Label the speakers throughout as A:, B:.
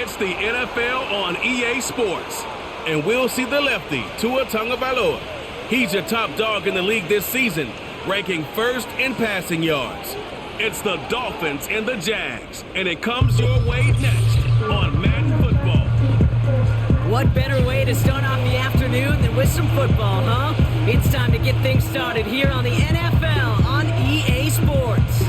A: It's the NFL on EA Sports. And we'll see the lefty, Tua Tagovailoa. He's your top dog in the league this season, ranking first in passing yards. It's the Dolphins and the Jags, and it comes your way next on Madden Football.
B: What better way to start off the afternoon than with some football, huh? It's time to get things started here on the NFL on EA Sports.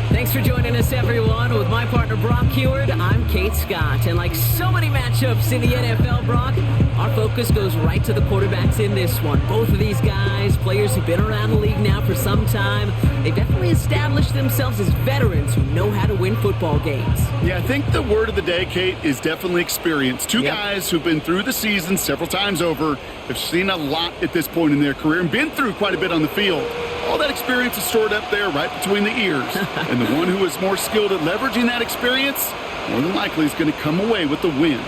B: Thanks for joining us, everyone. With my partner, Brock Heward, I'm Kate Scott. And like so many matchups in the NFL, Brock, our focus goes right to the quarterbacks in this one. Both of these guys, players who've been around the league now for some time, they've definitely established themselves as veterans who know how to win football games.
C: Yeah, I think the word of the day, Kate, is definitely experience. Two guys who've been through the season several times over, have seen a lot at this point in their career, and been through quite a bit on the field. All that experience is stored up there right between the ears. And the one who is more skilled at leveraging that experience, more than likely is going to come away with the win.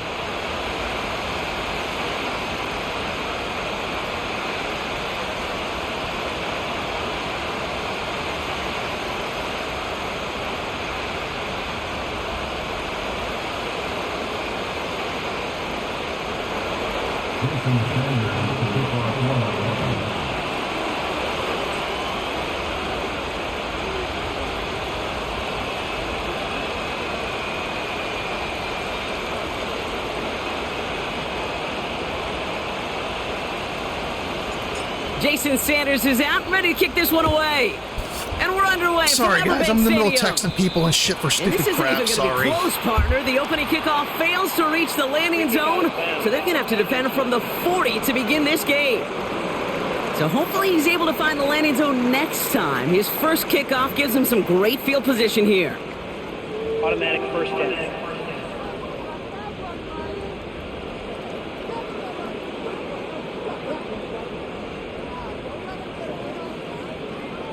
B: Jason Sanders is out, ready to kick this one away. And we're underway.
D: Sorry, guys, I'm in the middle of texting people and shit for stupid
B: crap.
D: Sorry.
B: This isn't even going to be close, partner. The opening kickoff fails to reach the landing zone, so they're going to have to defend from the 40 to begin this game. So hopefully he's able to find the landing zone next time. His first kickoff gives him some great field position here.
E: Automatic first down.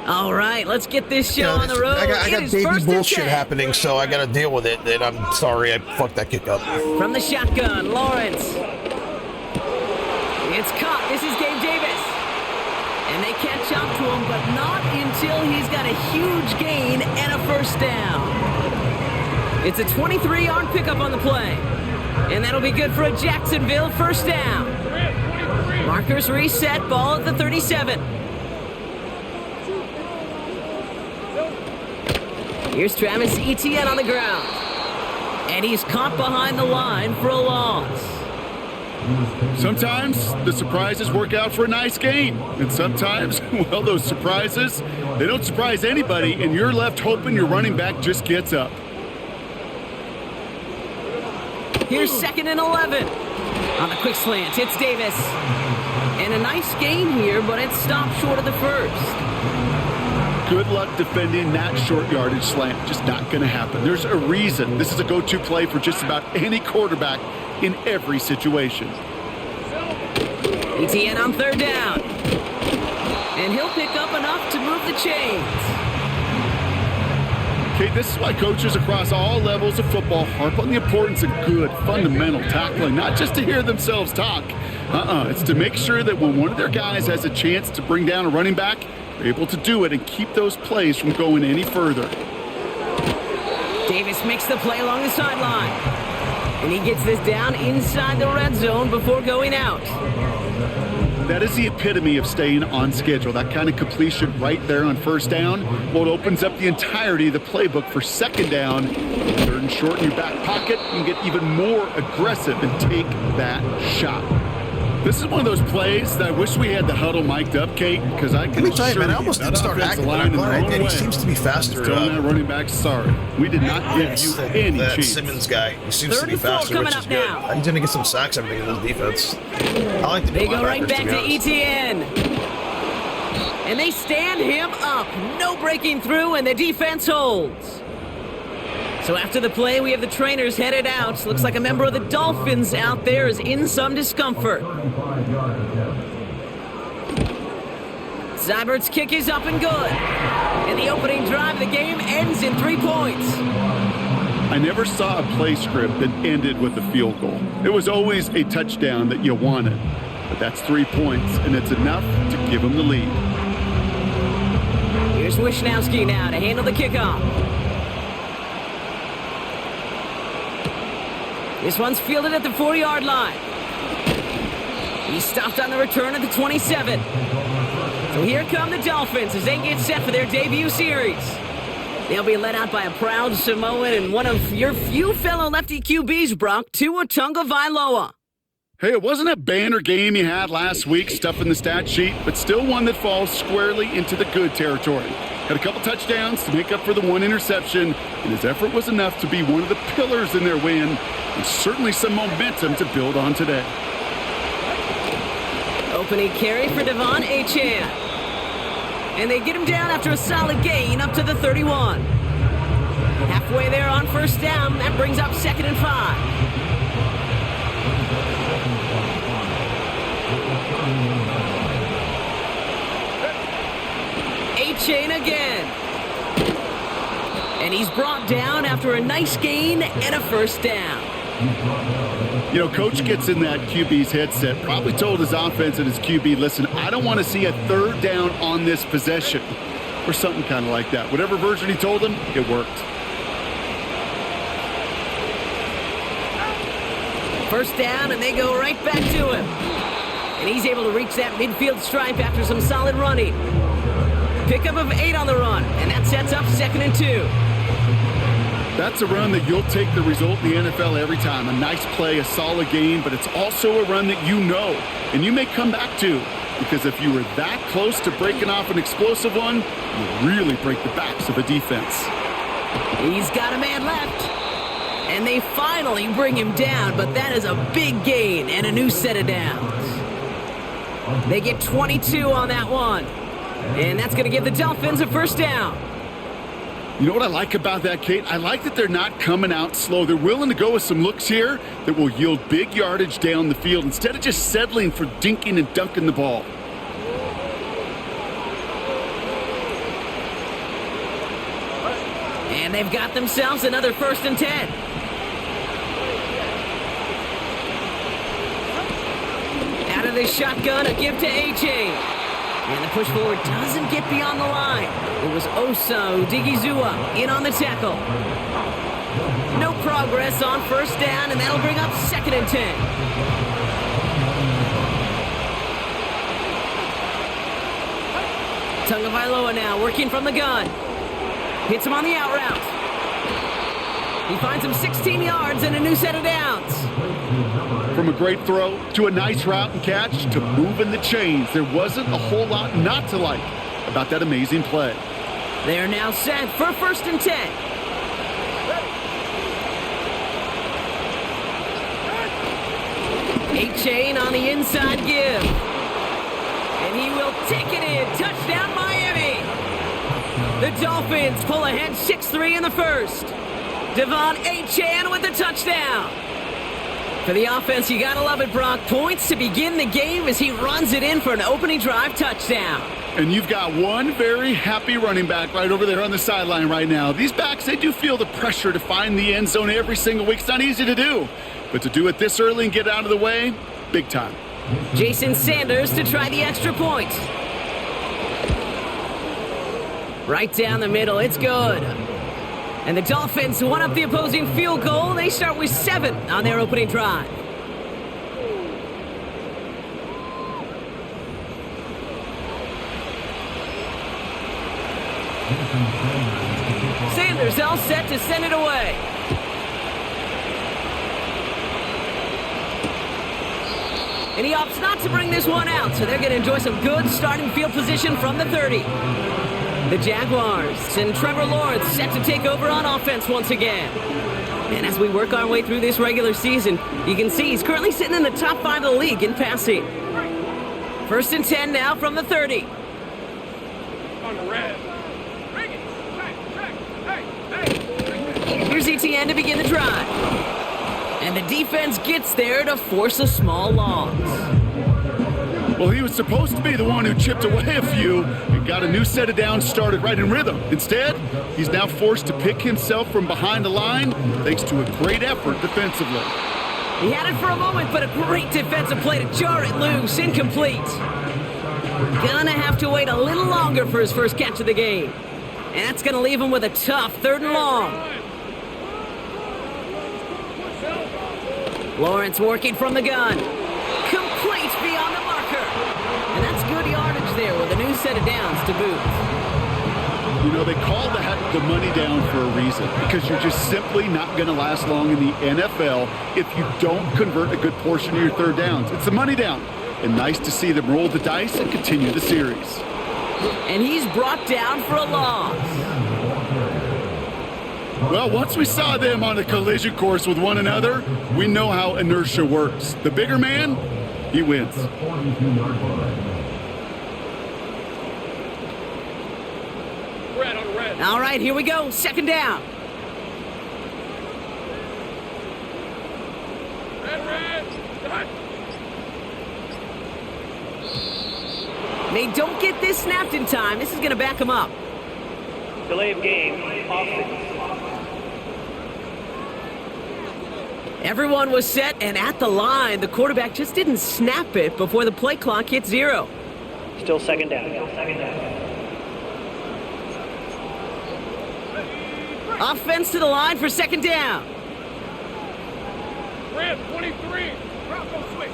B: All right, let's get this show on the road.
D: I got baby bullshit happening, so I got to deal with it, and I'm sorry I fucked that kick up.
B: From the shotgun, Lawrence. It's caught. This is Gabe Davis. And they catch up to him, but not until he's got a huge gain and a first down. It's a 23-yard pickup on the play. And that'll be good for a Jacksonville first down. Markers reset, ball at the 37. Here's Travis Etienne on the ground. And he's caught behind the line for a loss.
C: Sometimes the surprises work out for a nice game. And sometimes, well, those surprises, they don't surprise anybody, and you're left hoping your running back just gets up.
B: Here's 2nd and 11. On the quick slant, it's Davis. And a nice gain here, but it's stopped short of the first.
C: Good luck defending that short yardage slant. Just not going to happen. There's a reason this is a go-to play for just about any quarterback in every situation.
B: Etienne on 3rd down. And he'll pick up enough to move the chains.
C: Okay, this is why coaches across all levels of football harp on the importance of good, fundamental tackling, not just to hear themselves talk. It's to make sure that when one of their guys has a chance to bring down a running back, they're able to do it and keep those plays from going any further.
B: Davis makes the play along the sideline. And he gets this down inside the red zone before going out.
C: That is the epitome of staying on schedule. That kind of completion right there on first down. Well, it opens up the entirety of the playbook for 2nd down. 3rd and short in your back pocket. You can get even more aggressive and take that shot. This is one of those plays that I wish we had the huddle mic'd up, Kate, because I can
D: Let me tell you, man, I
C: assure
D: almost
C: that
D: didn't start
C: offensive
D: acting
C: line
D: like
C: in their own
D: he
C: way
D: seems to be faster.
C: is telling that running back, sorry, we did not give you any
D: that
C: chance.
D: Simmons guy, he seems to be
B: 34
D: faster,
B: coming
D: which
B: up
D: is good.
B: now.
D: He's going to get some sacks, I think, in this defense. I like the
B: They go right
D: linebackers,
B: back
D: be
B: to
D: honest.
B: Etienne. And they stand him up. No breaking through, and the defense holds. So after the play, we have the trainers headed out. Looks like a member of the Dolphins out there is in some discomfort. Zybert's kick is up and good. And the opening drive of the game ends in 3 points.
C: I never saw a play script that ended with a field goal. It was always a touchdown that you wanted. But that's 3 points, and it's enough to give them the lead.
B: Here's Wishnowski now to handle the kickoff. This one's fielded at the 4-yard line. He's stopped on the return at the 27. So here come the Dolphins as they get set for their debut series. They'll be led out by a proud Samoan and one of your few fellow lefty QBs, Brock, Tua Tagovailoa.
C: Hey, it wasn't a banner game he had last week, stuffing the stat sheet, but still one that falls squarely into the good territory. Had a couple touchdowns to make up for the one interception, and his effort was enough to be one of the pillars in their win, and certainly some momentum to build on today.
B: Opening carry for Devon Achane. And they get him down after a solid gain up to the 31. Halfway there on first down, that brings up 2nd and 5. Achane again. And he's brought down after a nice gain and a first down.
C: You know, Coach gets in that QB's headset, probably told his offense and his QB, listen, I don't want to see a 3rd down on this possession, or something kind of like that. Whatever version he told him, it worked.
B: First down, and they go right back to him. And he's able to reach that midfield stripe after some solid running. Pickup of 8 on the run, and that sets up 2nd and 2.
C: That's a run that you'll take the result in the NFL every time. A nice play, a solid game, but it's also a run that you know and you may come back to, because if you were that close to breaking off an explosive one, you really break the backs of a defense.
B: He's got a man left, and they finally bring him down, but that is a big gain and a new set of downs. They get 22 on that one, and that's going to give the Dolphins a first down.
C: You know what I like about that, Kate? I like that they're not coming out slow. They're willing to go with some looks here that will yield big yardage down the field instead of just settling for dinking and dunking the ball.
B: And they've got themselves another 1st and 10. Out of the shotgun, a give to Achane. And the push forward doesn't get beyond the line. It was Osa Odigizua in on the tackle. No progress on first down, and that'll bring up 2nd and 10. Tagovailoa now working from the gun. Hits him on the out route. He finds him 16 yards and a new set of downs.
C: From a great throw to a nice route and catch to moving the chains, there wasn't a whole lot not to like about that amazing play.
B: They're now set for 1st and 10. Achane on the inside give. And he will take it in. Touchdown, Miami. The Dolphins pull ahead 6-3 in the first. Devon Achane with the touchdown. For the offense, you gotta love it, Brock. Points to begin the game as he runs it in for an opening drive touchdown.
C: And you've got one very happy running back right over there on the sideline right now. These backs, they do feel the pressure to find the end zone every single week. It's not easy to do. But to do it this early and get out of the way, big time.
B: Jason Sanders to try the extra point. Right down the middle, it's good. And the Dolphins one up the opposing field goal. They start with 7 on their opening drive. Sanders all set to send it away. And he opts not to bring this one out, so they're going to enjoy some good starting field position from the 30. The Jaguars and Trevor Lawrence set to take over on offense once again. And as we work our way through this regular season, you can see he's currently sitting in the top 5 of the league in passing. 1st and 10 now from the 30. Here's ETN to begin the drive. And the defense gets there to force a small loss.
C: Well, he was supposed to be the one who chipped away a few and got a new set of downs started right in rhythm. Instead, he's now forced to pick himself from behind the line thanks to a great effort defensively.
B: He had it for a moment, but a great defensive play to jar it loose. Incomplete. Gonna have to wait a little longer for his first catch of the game. And that's gonna leave him with a tough 3rd and long. Lawrence working from the gun. Complete beyond the marker. And that's good yardage there with a new set of downs to boot.
C: You know, they call that the money down for a reason, because you're just simply not going to last long in the NFL if you don't convert a good portion of your third downs. It's the money down. And nice to see them roll the dice and continue the series.
B: And he's brought down for a loss.
C: Well, once we saw them on a collision course with one another, we know how inertia works. The bigger man, he wins.
B: All right, here we go. Second down. They don't get this snapped in time. This is going to back them up.
E: Delay of game. Offense.
B: Everyone was set and at the line. The quarterback just didn't snap it before the play clock hit 0.
E: Still second down.
B: Offense to the line for second down.
F: Red 23. Rocco switch.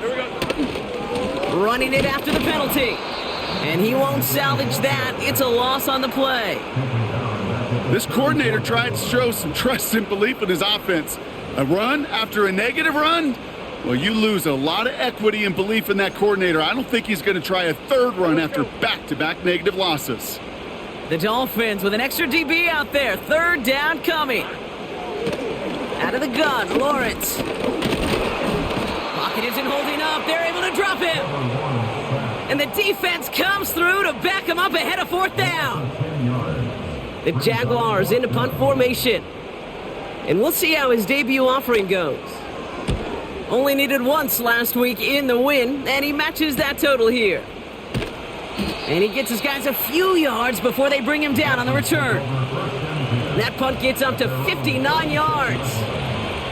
F: Here we go.
B: Running it after the penalty. And he won't salvage that. It's a loss on the play.
C: This coordinator tried to show some trust and belief in his offense. A run after a negative run? Well, you lose a lot of equity and belief in that coordinator. I don't think he's going to try a third run after back-to-back negative losses.
B: The Dolphins with an extra DB out there. Third down coming. Out of the gun, Lawrence. Pocket isn't holding up. They're able to drop him. And the defense comes through to back him up ahead of fourth down. The Jaguars into punt formation. And we'll see how his debut offering goes. Only needed once last week in the win, and he matches that total here. And he gets his guys a few yards before they bring him down on the return. That punt gets up to 59 yards.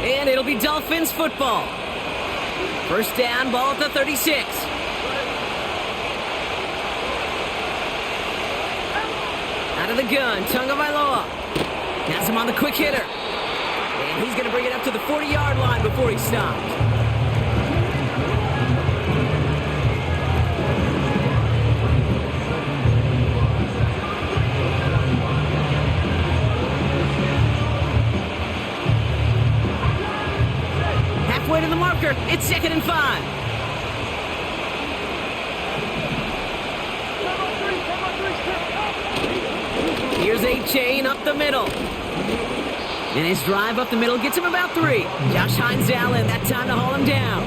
B: And it'll be Dolphins football. First down, ball at the 36. Out of the gun, Tagovailoa has him on the quick hitter. And he's going to bring it up to the 40-yard line before he stops. Halfway to the marker, it's 2nd and 5. Here's a chain up the middle. And his drive up the middle gets him about 3. Josh Hines-Allen, that time to haul him down.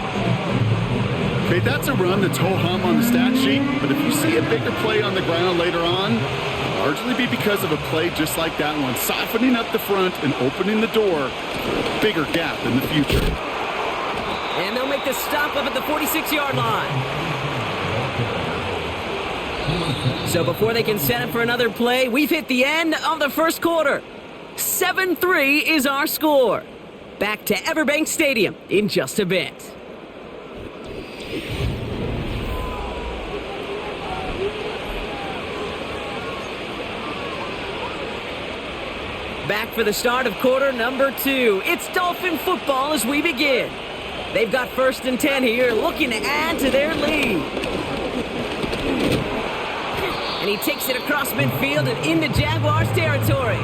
C: Okay, that's a run that's ho-hum on the stat sheet, but if you see a bigger play on the ground later on, it'll largely be because of a play just like that one, softening up the front and opening the door for a bigger gap in the future.
B: And they'll make the stop up at the 46-yard line. So before they can set up for another play, we've hit the end of the first quarter. 7-3 is our score. Back to Everbank Stadium in just a bit. Back for the start of quarter number 2. It's Dolphin football as we begin. They've got 1st and 10 here, looking to add to their lead. And he takes it across midfield and into Jaguars territory.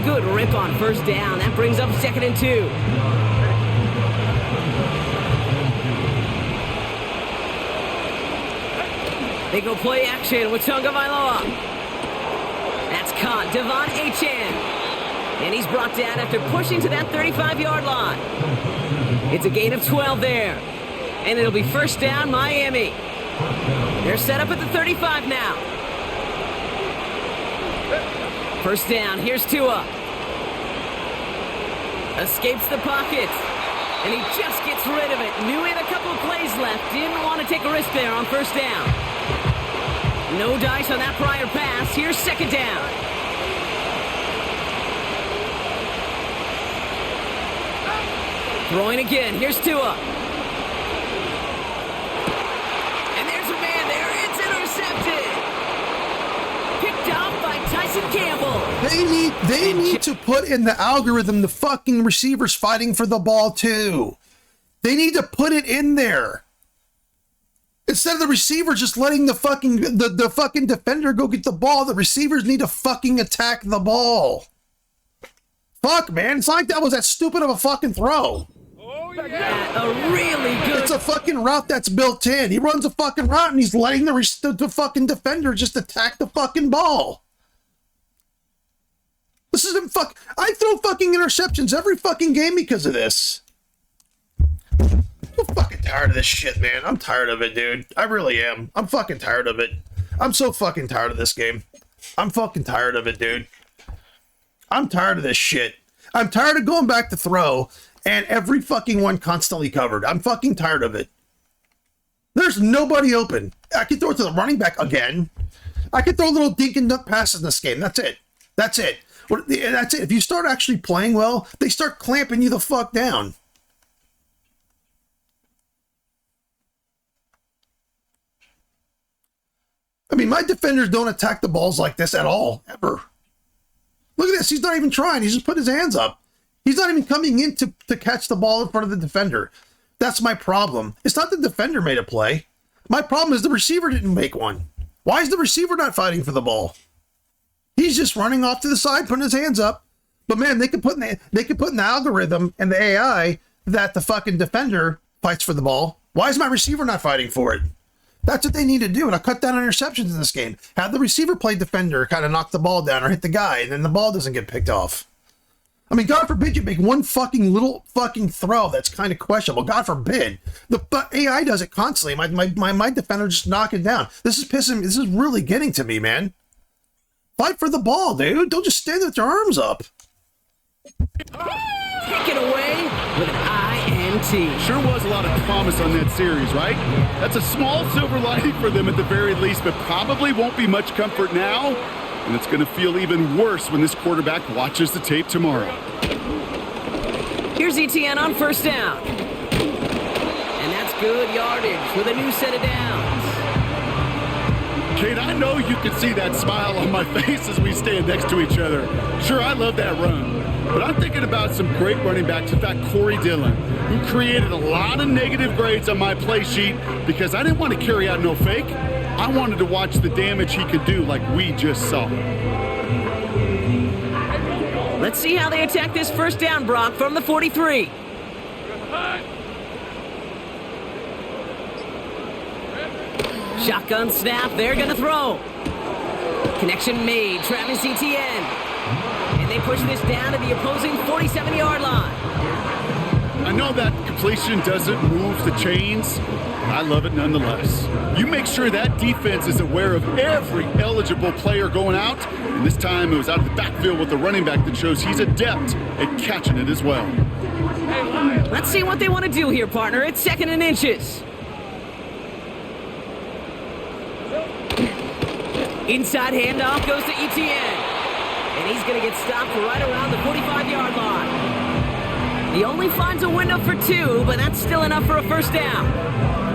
B: Good rip on first down. That brings up 2nd and 2. They go play action with Tagovailoa. That's caught. Devon Achane. And he's brought down after pushing to that 35-yard line. It's a gain of 12 there. And it'll be 1st down, Miami. They're set up at the 35 now. 1st down, here's Tua. Escapes the pocket. And he just gets rid of it. Knew he had a couple of plays left. Didn't want to take a risk there on 1st down. No dice on that prior pass. Here's 2nd down. Throwing again. Here's Tua. And there's a man there. It's intercepted. Picked off by Tyson Campbell.
D: They need to put in the algorithm the fucking receivers fighting for the ball too. They need to put it in there. Instead of the receiver just letting the fucking defender go get the ball, the receivers need to fucking attack the ball. Fuck, man. It's like that was that stupid of a fucking throw.
F: Oh, yeah.
B: A really good.
D: It's a fucking route that's built in. He runs a fucking route and he's letting the fucking defender just attack the fucking ball. This isn't I throw fucking interceptions every fucking game because of this. I'm fucking tired of this shit, man. I'm tired of it, dude. I really am. I'm fucking tired of it. I'm so fucking tired of this game. I'm fucking tired of it, dude. I'm tired of this shit. I'm tired of going back to throw and every fucking one constantly covered. I'm fucking tired of it. There's nobody open. I can throw it to the running back again. I can throw little dink and dunk passes in this game. That's it. That's it. That's it. If you start actually playing well, they start clamping you the fuck down. I mean, my defenders don't attack the balls like this at all, ever. Look at this. He's not even trying. He's just put his hands up. He's not even coming in to catch the ball in front of the defender. That's my problem. It's not the defender made a play. My problem is the receiver didn't make one. Why is the receiver not fighting for the ball? He's just running off to the side, putting his hands up. But man, they could put in the algorithm and the AI that the fucking defender fights for the ball. Why is my receiver not fighting for it? That's what they need to do. And I'll cut down on interceptions in this game. Have the receiver play defender, kind of knock the ball down or hit the guy, and then the ball doesn't get picked off. I mean, God forbid you make one fucking little fucking throw that's kind of questionable. God forbid. The AI does it constantly. My defender just knock it down. This is really getting to me, man. Fight for the ball, dude. Don't just stand there with your arms up.
B: Take it away with an INT.
C: Sure was a lot of promise on that series, right? That's a small silver lining for them at the very least, but probably won't be much comfort now. And it's going to feel even worse when this quarterback watches the tape tomorrow.
B: Here's ETN on first down. And that's good yardage with a new set of downs.
C: Kate, I know you can see that smile on my face as we stand next to each other. Sure, I love that run. But I'm thinking about some great running backs. In fact, Corey Dillon, who created a lot of negative grades on my play sheet because I didn't want to carry out no fake. I wanted to watch the damage he could do like we just saw.
B: Let's see how they attack this first down, Brock, from the 43. Shotgun snap, they're gonna throw. Connection made, Travis Etienne. And they push this down to the opposing 47-yard line.
C: I know that completion doesn't move the chains. I love it nonetheless. You make sure that defense is aware of every eligible player going out. And this time it was out of the backfield with the running back that shows he's adept at catching it as well.
B: Let's see what they want to do here, partner. It's 2nd and inches. Inside handoff goes to Etienne. And he's going to get stopped right around the 45-yard line. He only finds a window for 2, but that's still enough for a first down.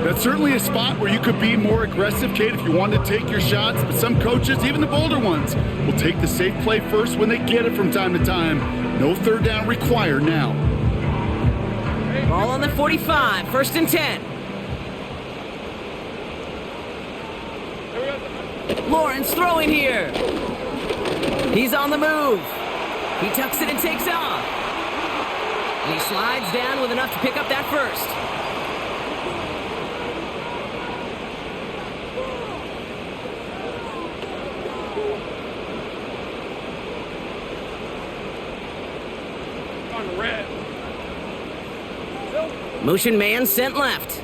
C: That's certainly a spot where you could be more aggressive, Kate, if you wanted to take your shots. But some coaches, even the bolder ones, will take the safe play first when they get it from time to time. No third down required now.
B: Ball on the 45, 1st and 10. Lawrence throwing here. He's on the move. He tucks it and takes off. And he slides down with enough to pick up that first.
F: On red.
B: Motion man sent left.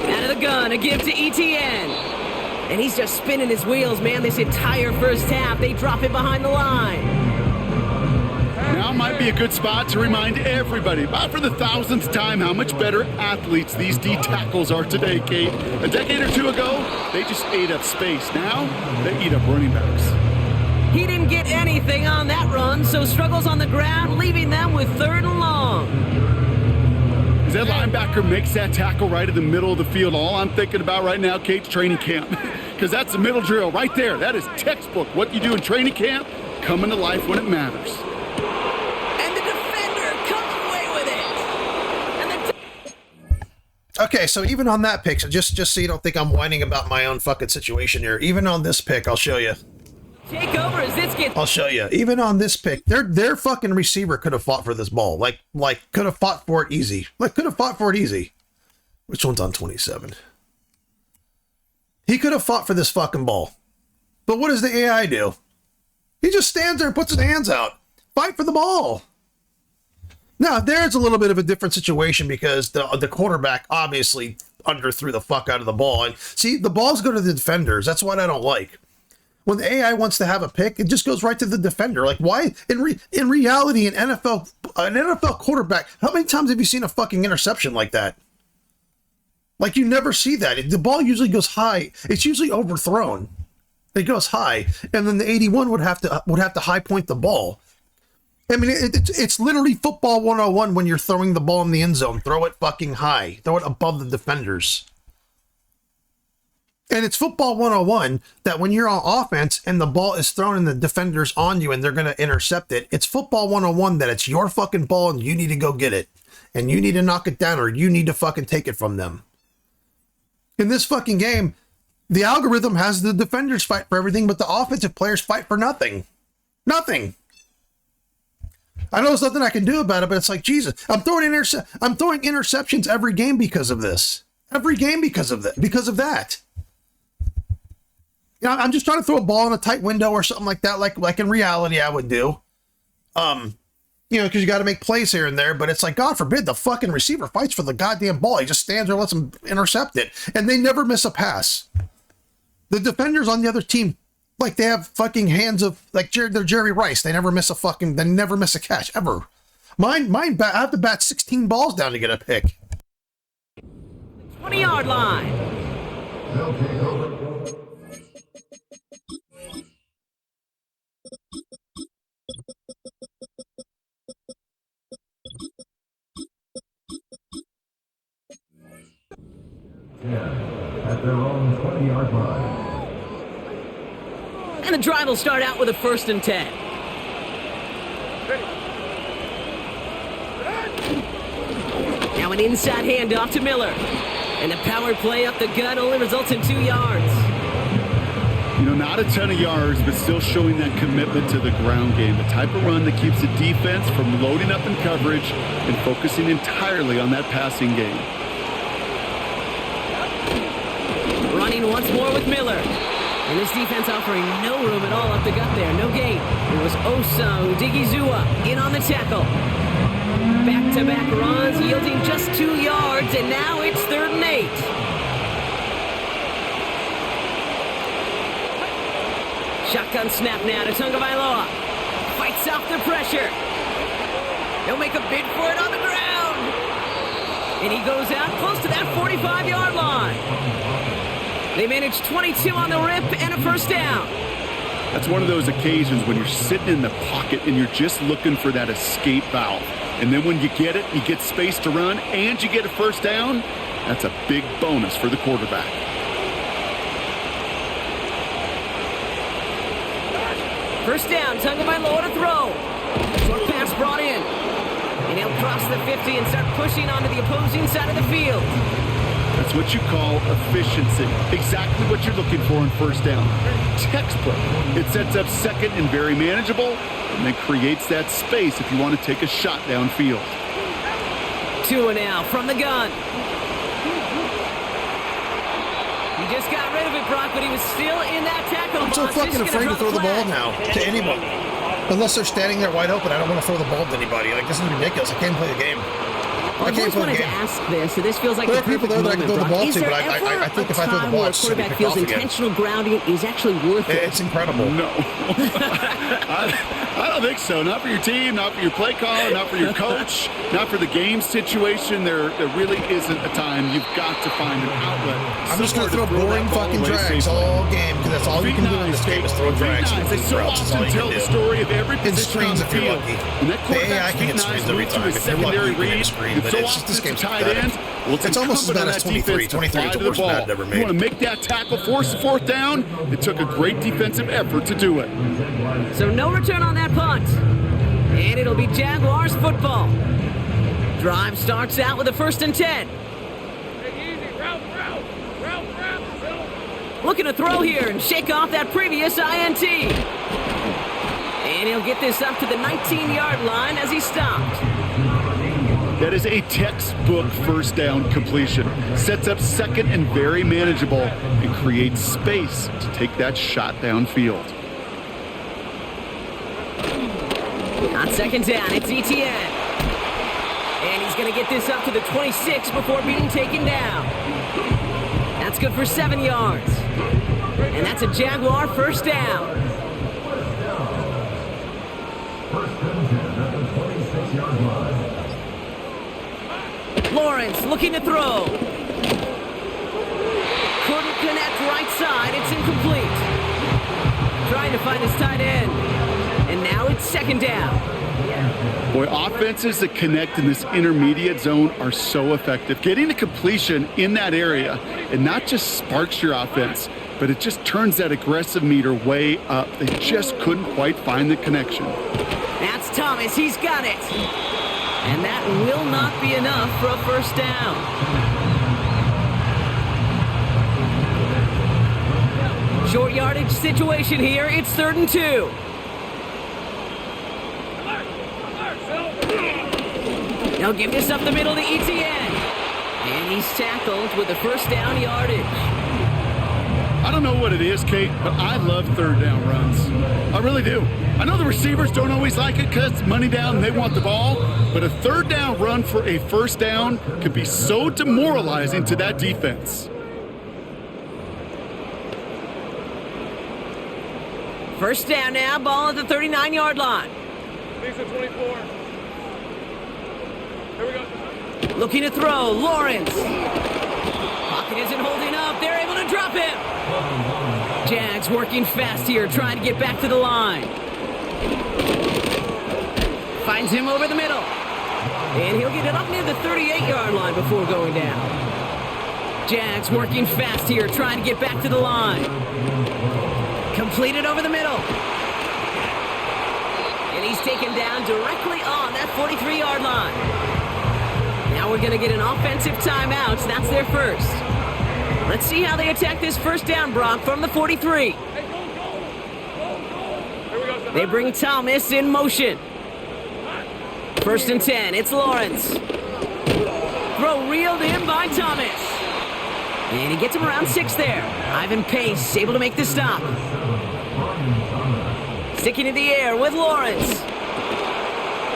B: Out of the gun, a give to ETN. And he's just spinning his wheels, man. This entire first half, they drop it behind the line.
C: Now might be a good spot to remind everybody, about for the 1000th time, how much better athletes these D tackles are today, Kate. A decade or two ago, they just ate up space. Now, they eat up running backs.
B: He didn't get anything on that run, so struggles on the ground, leaving them with 3rd and long.
C: As that linebacker makes that tackle right in the middle of the field, all I'm thinking about right now, Kate's training camp. because that's the middle drill right there. That is textbook. What you do in training camp, coming to life when it matters.
B: And the defender comes away with it.
D: Okay, so even on that pick, so just so you don't think I'm whining about my own fucking situation here, even on this pick, I'll show you.
B: Take over as this gets.
D: I'll show you. Even on this pick, their fucking receiver could have fought for this ball. Like could have fought for it easy. Could have fought for it easy. Which one's on 27? He could have fought for this fucking ball. But what does the AI do? He just stands there and puts his hands out. Fight for the ball. Now, there's a little bit of a different situation because the quarterback obviously underthrew the fuck out of the ball. And see, the balls go to the defenders. That's what I don't like. When the AI wants to have a pick, it just goes right to the defender. Like, why? In reality, an NFL quarterback, how many times have you seen a fucking interception like that? Like, you never see that. The ball usually goes high. It's usually overthrown. It goes high, and then the 81 would have to high point the ball. I mean, it's literally football 101 when you're throwing the ball in the end zone. Throw it fucking high. Throw it above the defenders. And it's football 101 that when you're on offense and the ball is thrown and the defender's on you and they're going to intercept it, it's football 101 that it's your fucking ball and you need to go get it. And you need to knock it down or you need to fucking take it from them. In this fucking game, the algorithm has the defenders fight for everything, but the offensive players fight for nothing. Nothing. I know there's nothing I can do about it, but it's like, Jesus, I'm throwing interceptions every game because of this. Every game because of that. You know, I'm just trying to throw a ball in a tight window or something like that, like in reality I would do. You know, because you got to make plays here and there, but it's like, God forbid, the fucking receiver fights for the goddamn ball. He just stands there and lets them intercept it. And they never miss a pass. The defenders on the other team, like they have fucking hands of, like they're Jerry Rice. They never miss a catch, ever. Mine, I have to bat 16 balls down to get a pick.
B: 20-yard line.
G: At their own 20-yard line.
B: And the drive will start out with a 1st and 10. Now an inside handoff to Miller. And a power play up the gut only results in 2 yards.
C: You know, not a ton of yards, but still showing that commitment to the ground game. The type of run that keeps the defense from loading up in coverage and focusing entirely on that passing game.
B: Running once more with Miller. And this defense offering no room at all up the gut there. No gain. It was Osa Odigizua in on the tackle. Back-to-back runs yielding just 2 yards, and now it's 3rd and 8. Shotgun snap now to Tagovailoa. Fights off the pressure. He'll make a bid for it on the ground. And he goes out close to that 45-yard line. They managed 22 on the rip and a 1st down.
C: That's one of those occasions when you're sitting in the pocket and you're just looking for that escape valve. And then when you get it, you get space to run and you get a 1st down. That's a big bonus for the quarterback.
B: First down, Tagovailoa to throw. Short pass brought in. And he'll cross the 50 and start pushing onto the opposing side of the field.
C: That's what you call efficiency. Exactly what you're looking for in 1st down. Textbook. It sets up 2nd and very manageable, and then creates that space if you want to take a shot downfield.
B: Tua now from the gun. He just got rid of it, Brock, but he was still in that tackle.
D: I'm so fucking afraid to throw the ball now to anyone. Unless they're standing there wide open, I don't want to throw the ball to anybody. Like, this is ridiculous. I can't play the game.
B: I just wanted to ask this, so this feels like
D: there
B: the
D: are people
B: perfect
D: there that I can
B: moment,
D: throw the ball
B: Brock.
D: to,
B: Is
D: but
B: there
D: I think if I throw the
B: ever
D: ball,
B: a
D: it's just
B: quarterback
D: pick
B: feels
D: off again.
B: intentional grounding is actually worth it?
D: It's incredible.
C: No. I don't think so. Not for your team, not for your play caller, not for your coach, not for the game situation. There really isn't a time. You've got to find an outlet.
D: I'm just going to throw boring fucking drags all game because that's all you can do in this game is throw drags.
C: They so often tell the story of every position on the field. And that
D: the AI
C: quarterback's
D: can get
C: feet
D: screens every
C: move to
D: time.
C: his
D: If you're lucky,
C: secondary
D: you can get
C: read.
D: screens.
C: The
D: but
C: so
D: it's just
C: often
D: this
C: it's a
D: game's
C: tight
D: pathetic.
C: end. Well,
D: It's almost as
C: incumbent
D: bad
C: on
D: as
C: that
D: 23.
C: defense to
D: 23 is
C: fly
D: the
C: to the
D: worst one
C: ball.
D: I've ever
C: You
D: made.
C: want to make that tackle, force the fourth down. It took a great defensive effort to do it.
B: So no return on that punt. And it'll be Jaguars football. Drive starts out with a 1st and 10.
F: Take it easy. Route.
B: Looking to throw here and shake off that previous INT. And he'll get this up to the 19-yard line as he stopped.
C: That is a textbook first down completion. Sets up second and very manageable and creates space to take that shot downfield.
B: On 2nd down, it's ETN. And he's going to get this up to the 26 before being taken down. That's good for 7 yards. And that's a Jaguar first down.
G: First and 10 at the 26-yard line.
B: Lawrence looking to throw. Couldn't connect right side. It's incomplete. Trying to find his tight end. And now it's 2nd down.
C: Boy, offenses that connect in this intermediate zone are so effective. Getting a completion in that area, it not just sparks your offense, but it just turns that aggressive meter way up. They just couldn't quite find the connection.
B: That's Thomas. He's got it. And that will not be enough for a first down. Short yardage situation here. It's 3rd and 2. Now give this up the middle to ETN. And he's tackled with the first down yardage.
C: I don't know what it is, Kate, but I love 3rd down runs. I really do. I know the receivers don't always like it because it's money down and they want the ball, but a 3rd down run for a first down can be so demoralizing to that defense.
B: First down now, ball at the 39-yard line.
F: Lisa 24. Here we go.
B: Looking to throw, Lawrence. Pocket isn't holding up. They're able to drop him. Jags working fast here, trying to get back to the line. Finds him over the middle. And he'll get it up near the 38-yard line before going down. Jags working fast here, trying to get back to the line. Completed over the middle. And he's taken down directly on that 43-yard line. Now we're going to get an offensive timeout. That's their first. Let's see how they attack this first down, Brock, from the 43.
F: Hey, go.
B: They bring Thomas in motion. 1st and 10. It's Lawrence. Throw reeled in by Thomas. And he gets him around 6 there. Ivan Pace able to make the stop. Sticking in the air with Lawrence.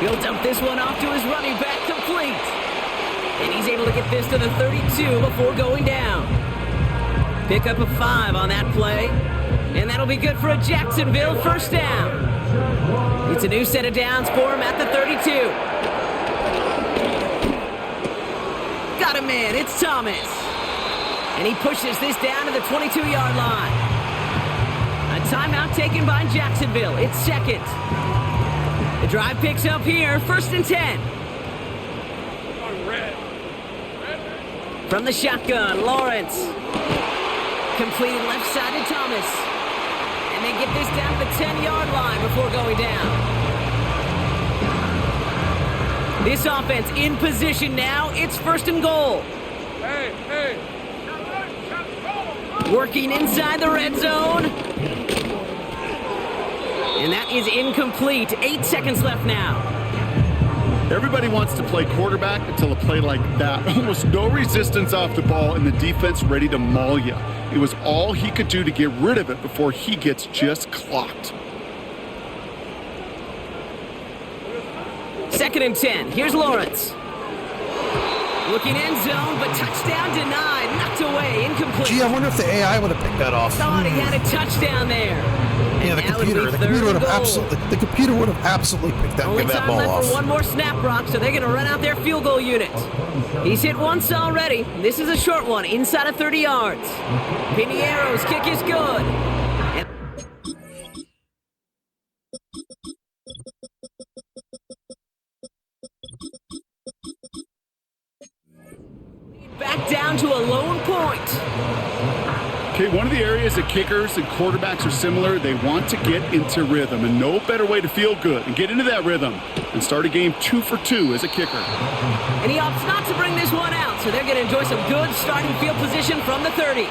B: He'll dump this one off to his running back, complete. And he's able to get this to the 32 before going down. Pick up a 5 on that play. And that'll be good for a Jacksonville first down. It's a new set of downs for him at the 32. Got a man, it's Thomas. And he pushes this down to the 22-yard line. A timeout taken by Jacksonville. It's 2nd. The drive picks up here, 1st and 10. From the shotgun, Lawrence. Completed left side to Thomas. And they get this down to the 10-yard line before going down. This offense in position now. It's 1st and goal.
F: Hey.
B: Working inside the red zone. And that is incomplete. 8 seconds left now.
C: Everybody wants to play quarterback until a play like that. Almost no resistance off the ball and the defense ready to maul you. It was all he could do to get rid of it before he gets just clocked.
B: 2nd and 10. Here's Lawrence. Looking end zone, but touchdown denied. Knocked away. Incomplete.
D: Gee, I wonder if the AI would have picked that off.
B: Thought he had a touchdown there.
D: Yeah, the
B: And now it'll
D: computer.
B: be
D: The
B: 3rd
D: computer would
B: and
D: have
B: goal.
D: absolutely. The computer would have absolutely picked that and
B: Only
D: give that
B: time
D: ball
B: left
D: off.
B: for one more snap, Brock, so they're going to run out their field goal unit. He's hit once already. This is a short one, inside of 30 yards. Piniero's kick is good. down to a lone point.
C: Okay, one of the areas that kickers and quarterbacks are similar, they want to get into rhythm, and no better way to feel good and get into that rhythm and start a game 2 for 2 as a kicker.
B: And he opts not to bring this one out, so they're going to enjoy some good starting field position from the 30.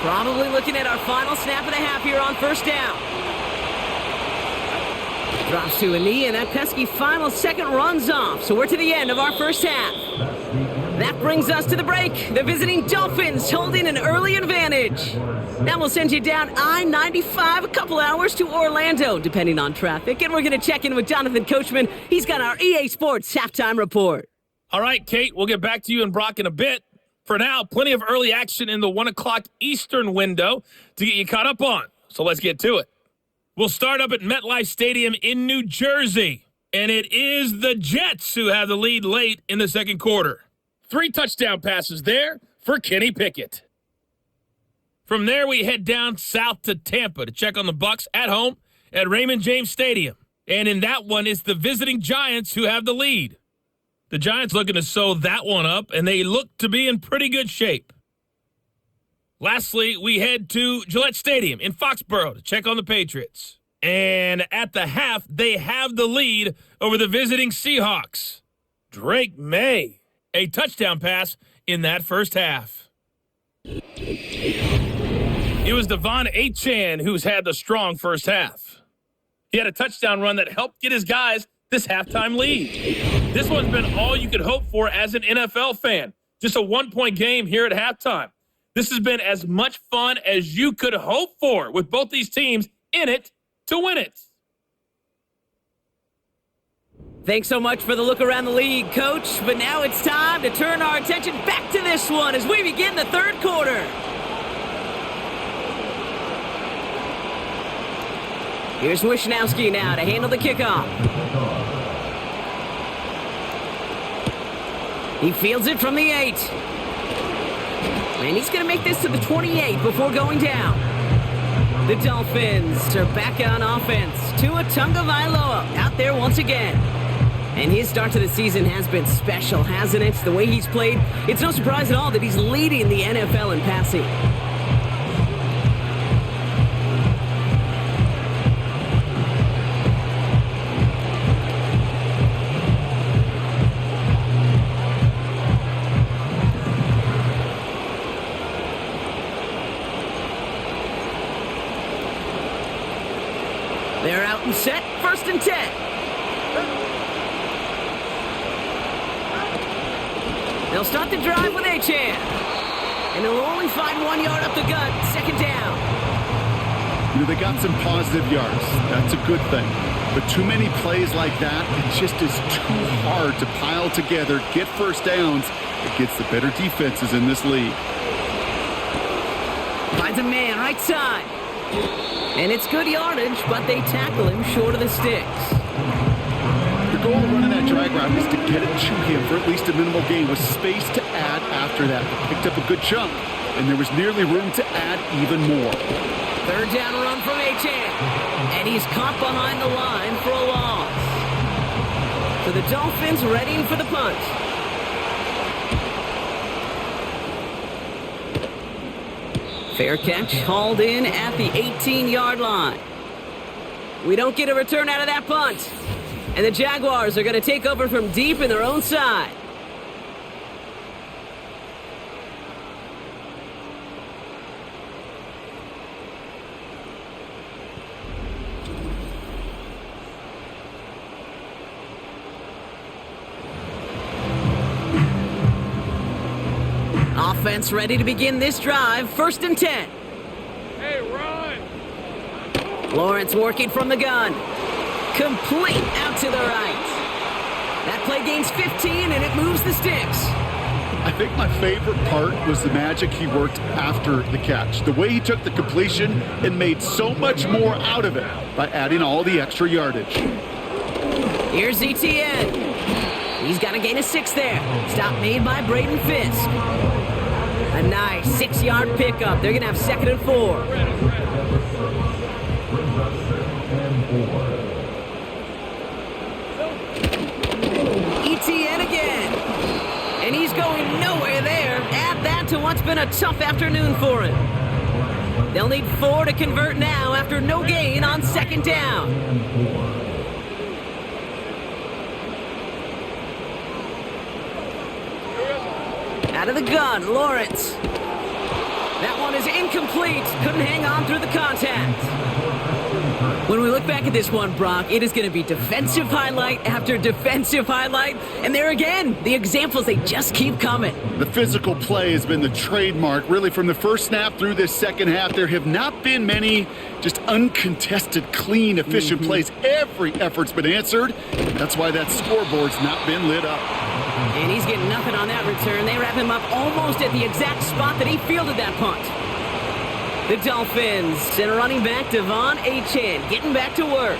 B: Probably looking at our final snap and a half here on first down. Drops to a knee, and that pesky final second runs off. So we're to the end of our first half. That brings us to the break. The visiting Dolphins holding an early advantage. That will send you down I-95 a couple hours to Orlando, depending on traffic. And we're going to check in with Jonathan Coachman. He's got our EA Sports halftime report.
F: All right, Kate, we'll get back to you and Brock in a bit. For now, plenty of early action in the 1 o'clock Eastern window to get you caught up on. So let's get to it. We'll start up at MetLife Stadium in New Jersey. And it is the Jets who have the lead late in the second quarter. 3 touchdown passes there for Kenny Pickett. From there, we head down south to Tampa to check on the Bucs at home at Raymond James Stadium. And in that one, it's the visiting Giants who have the lead. The Giants looking to sew that one up, and they look to be in pretty good shape. Lastly, we head to Gillette Stadium in Foxborough to check on the Patriots. And at the half, they have the lead over the visiting Seahawks. Drake May, a touchdown pass in that first half. It was Devon Achane who's had the strong first half. He had a touchdown run that helped get his guys this halftime lead. This one's been all you could hope for as an NFL fan. Just a 1-point game here at halftime. This has been as much fun as you could hope for with both these teams in it to win it.
B: Thanks so much for the look around the league, Coach. But now it's time to turn our attention back to this one as we begin the third quarter. Here's Wishnowski now to handle the kickoff. He fields it from the 8. And he's going to make this to the 28 before going down. The Dolphins are back on offense. Tua Tagovailoa out there once again. And his start to the season has been special, hasn't it? The way he's played, it's no surprise at all that he's leading the NFL in passing. They're out and set, 1st and 10. They'll start the drive with Achane. And they'll only find 1 yard up the gut, 2nd down.
C: You know, they got some positive yards. That's a good thing. But too many plays like that, it just is too hard to pile together, get first downs against the better defenses in this league.
B: Finds a man right side. And it's good yardage, but they tackle him short of the sticks.
C: The goal of running that drag route is to get it to him for at least a minimal gain with space to add after that. They picked up a good chunk, and there was nearly room to add even more.
B: 3rd down run from Achane. And he's caught behind the line for a loss. So the Dolphins readying for the punt. Fair catch, hauled in at the 18-yard line. We don't get a return out of that punt. And the Jaguars are going to take over from deep in their own side. Offense ready to begin this drive. 1st and 10.
F: Hey, run!
B: Lawrence working from the gun. Complete out to the right. That play gains 15, and it moves the sticks.
C: I think my favorite part was the magic he worked after the catch. The way he took the completion and made so much more out of it by adding all the extra yardage.
B: Here's ETN. He's got to gain a 6 there. Stop made by Braden Fisk. A nice 6-yard pickup. They're going to have 2nd and 4. ETN again. And he's going nowhere there. Add that to what's been a tough afternoon for him. They'll need 4 to convert now after no gain on second down. Out of the gun, Lawrence. That one is incomplete. Couldn't hang on through the contact. When we look back at this one, Brock, it is going to be defensive highlight after defensive highlight. And there again, the examples, they just keep coming.
C: The physical play has been the trademark, really, from the first snap through this second half. There have not been many just uncontested, clean, efficient plays. Every effort's been answered. That's why that scoreboard's not been lit up.
B: And he's getting nothing on that return. They wrap him up almost at the exact spot that he fielded that punt. The Dolphins send running back Devon Achane getting back to work.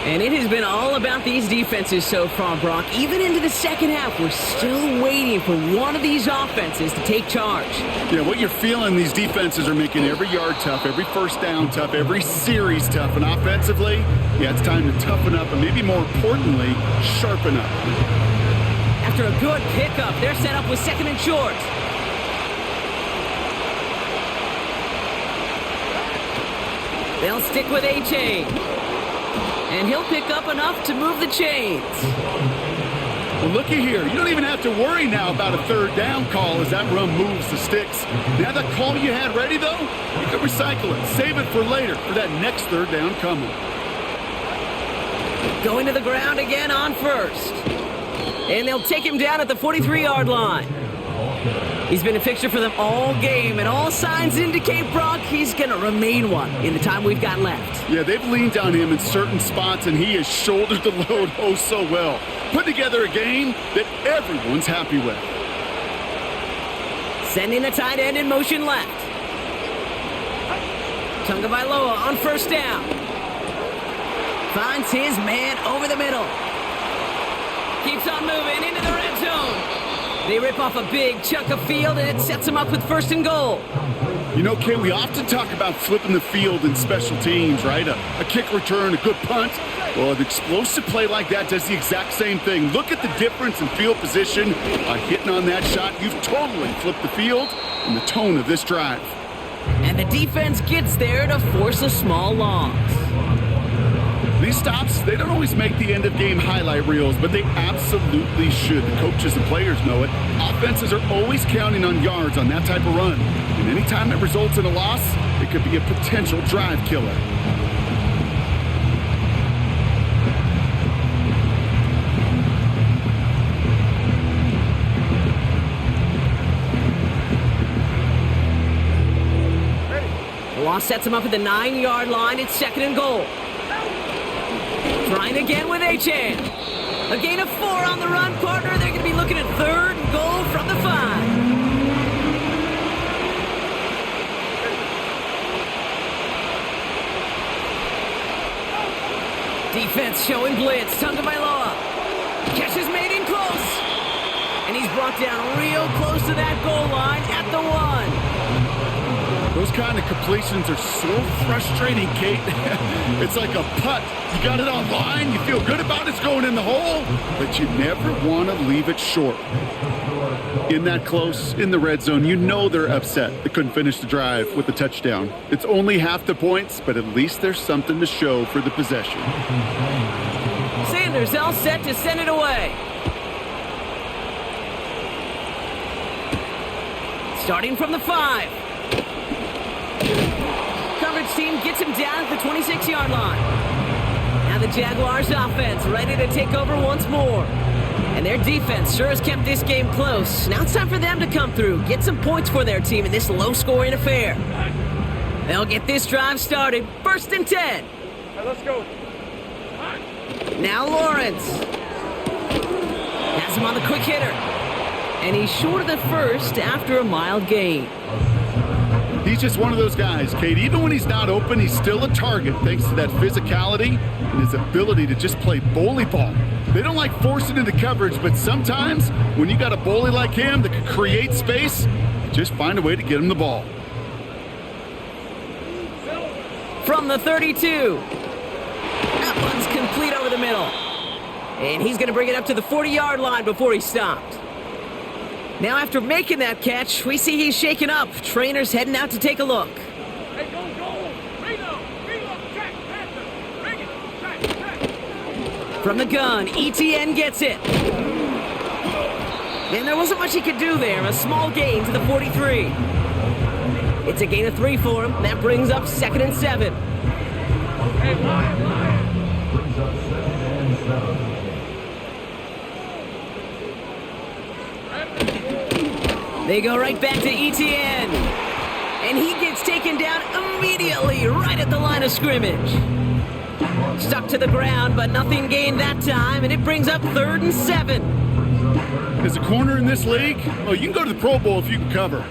B: And it has been all about these defenses so far, Brock. Even into the second half, we're still waiting for one of these offenses to take charge.
C: Yeah, what you're feeling, these defenses are making every yard tough, every first down tough, every series tough. And offensively, yeah, it's time to toughen up and maybe more importantly, sharpen up.
B: After a good pickup, they're set up with second and short. They'll stick with Achane. And he'll pick up enough to move the chains.
C: Well, looky here. You don't even have to worry now about a third down call as that run moves the sticks. Now that call you had ready, though, you can recycle it. Save it for later for that next third down coming.
B: Going to the ground again on first. And they'll take him down at the 43-yard line. He's been a fixture for them all game, and all signs indicate, Brock, he's going to remain one in the time we've got left.
C: Yeah, they've leaned on him in certain spots, and he has shouldered the load oh so well. Put together a game that everyone's happy with.
B: Sending a tight end in motion left. Tagovailoa on first down. Finds his man over the middle. Keeps on moving into the red zone. They rip off a big chunk of field, and it sets them up with first and goal.
C: You know, Kay, we often talk about flipping the field in special teams, right? A kick return, a good punt. Well, an explosive play like that does the exact same thing. Look at the difference in field position. By hitting on that shot, you've totally flipped the field and the tone of this drive.
B: And the defense gets there to force a small loss.
C: These stops, they don't always make the end-of-game highlight reels, but they absolutely should. The coaches and players know it. Offenses are always counting on yards on that type of run. And anytime it results in a loss, it could be a potential drive killer.
B: The loss sets him up at the 9-yard line. It's second and goal. Trying again with Achane. A gain of 4 on the run, partner. They're going to be looking at third and goal from the 5. Defense showing blitz. Tagovailoa. Catch is made in close. And he's brought down real close to that goal line at the 1.
C: Those kind of completions are so frustrating, Kate. It's like a putt. You got it on line, you feel good about it's going in the hole, but you never want to leave it short. In that close, in the red zone, you know they're upset they couldn't finish the drive with the touchdown. It's only half the points, but at least there's something to show for the possession.
B: Sanders all set to send it away. Starting from the 5. Coverage team gets him down at the 26-yard line. Now the Jaguars offense ready to take over once more. And their defense sure has kept this game close. Now it's time for them to come through, get some points for their team in this low-scoring affair. They'll get this drive started. First and 10.
E: Let's go.
B: Now Lawrence. Has him on the quick hitter. And he's short of the first after a mild gain.
C: He's just one of those guys, Kate. Even when he's not open, he's still a target thanks to that physicality and his ability to just play bully ball. They don't like forcing into coverage, but sometimes when you got a bully like him that can create space, just find a way to get him the ball.
B: From the 32. That one's complete over the middle. And he's going to bring it up to the 40-yard line before he stopped. Now after making that catch, we see he's shaken up. Trainer's heading out to take a look.
F: Hey, go. Reno, check, Panther. Bring it, check.
B: From the gun, ETN gets it. And there wasn't much he could do there. A small gain to the 43. It's a gain of 3 for him. That brings up 2nd and 7.
F: Hey, Lion.
G: Brings up 2nd and 7.
B: They go right back to ETN. And he gets taken down immediately, right at the line of scrimmage. Stuck to the ground, but nothing gained that time, and it brings up 3rd and 7.
C: As a corner in this league, well, you can go to the Pro Bowl if you can cover.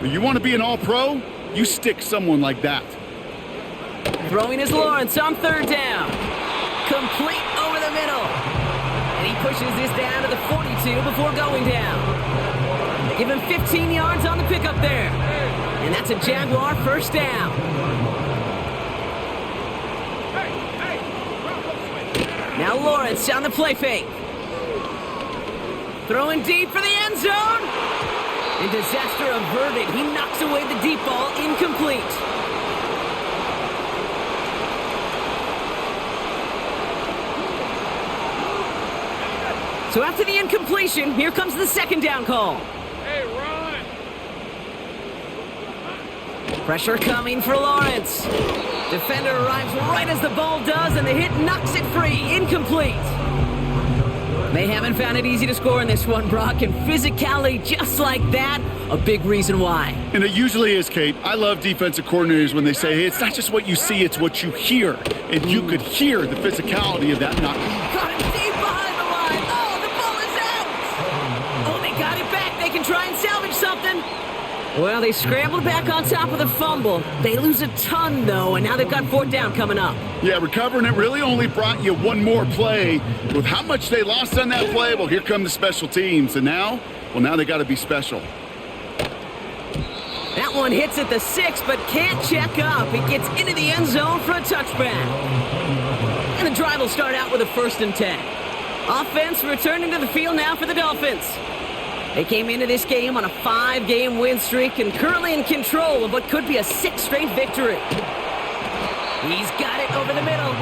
C: But you want to be an all-pro, you stick someone like that.
B: Throwing is Lawrence on 3rd down. Complete over the middle. And he pushes this down to the 42 before going down. They give him 15 yards on the pickup there. And that's a Jaguar 1st down. Now Lawrence on the play fake. Throwing deep for the end zone. And disaster averted. He knocks away the deep ball, incomplete. So after the incompletion, here comes the 2nd down call.
F: Hey, run.
B: Pressure coming for Lawrence. Defender arrives right as the ball does, and the hit knocks it free. Incomplete. They haven't found it easy to score in this one, Brock, and physicality just like that, a big reason why.
C: And it usually is, Kate. I love defensive coordinators when they say, hey, it's not just what you see, it's what you hear. And you could hear the physicality of that knock.
B: Got it deep behind the line. Oh, the ball is out. Oh, they got it back. They can try and salvage something. Well, they scrambled back on top of the fumble. They lose a ton, though, and now they've got 4th down coming up.
C: Yeah, recovering it really only brought you one more play. With how much they lost on that play, well, here come the special teams. And now they got to be special.
B: That one hits at the 6, but can't check up. It gets into the end zone for a touchback. And the drive will start out with a 1st and 10. Offense returning to the field now for the Dolphins. They came into this game on a 5-game win streak and currently in control of what could be a 6th straight victory. He's got it over the middle.